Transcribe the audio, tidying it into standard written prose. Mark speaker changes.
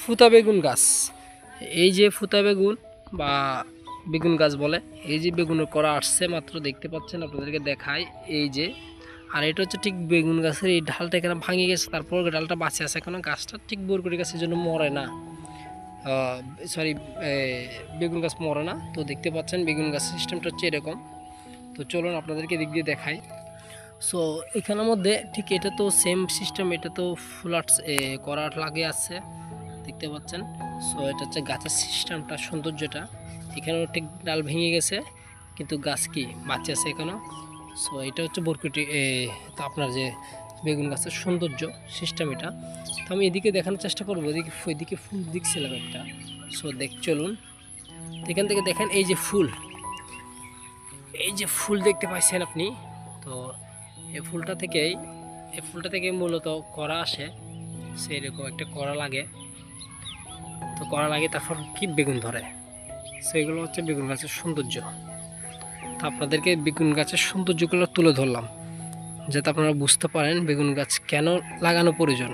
Speaker 1: ফুতা বেগুন গাছ। এই যে ফুতা বেগুন বা বেগুন গাছ বলে, এই যে বেগুনের করা আসছে মাত্র, দেখতে পাচ্ছেন, আপনাদেরকে দেখাই। এই যে, আর এটা হচ্ছে ঠিক বেগুন গাছের এই ডালটা এখানে ভাঙে গেছে, তারপর ডালটা বাঁচে আছে এখনো, গাছটা ঠিক বরকরি গাছের জন্য মরে না, সরি, বেগুন গাছ মরে না। তো দেখতে পাচ্ছেন বেগুন গাছ সিস্টেমটা হচ্ছে এরকম। তো চলুন আপনাদেরকে দিক দিয়ে দেখাই। সো এখানের মধ্যে ঠিক এটা তো সেম সিস্টেম, এটা তো ফুল আর্টস করা লাগে আছে, দেখতে পাচ্ছেন। সো এটা হচ্ছে গাছের সিস্টেমটা, সৌন্দর্যটা। এখানেও ঠিক ডাল ভেঙে গেছে কিন্তু গাছ কি বাঁচে আছে এখনও। সো এটা হচ্ছে বরকটি, তো আপনার যে বেগুন গাছের সৌন্দর্য সিস্টেম এটা। তো আমি এদিকে দেখানোর চেষ্টা করবো, এদিকে ফুল দেখছিলাম একটা। সো চলুন এখান থেকে দেখেন, এই যে ফুল, এই যে ফুল দেখতে পাচ্ছেন আপনি। তো এই ফুলটা থেকে মূলত করা আসে, সেইরকম একটা করা লাগে। তো করা লাগে, তারপর কি বেগুন ধরে। সেগুলো হচ্ছে বেগুন গাছের সৌন্দর্য। তো আপনাদেরকে বেগুন গাছের সৌন্দর্যগুলো তুলে ধরলাম, যাতে আপনারা বুঝতে পারেন বেগুন গাছ কেন লাগানো প্রয়োজন।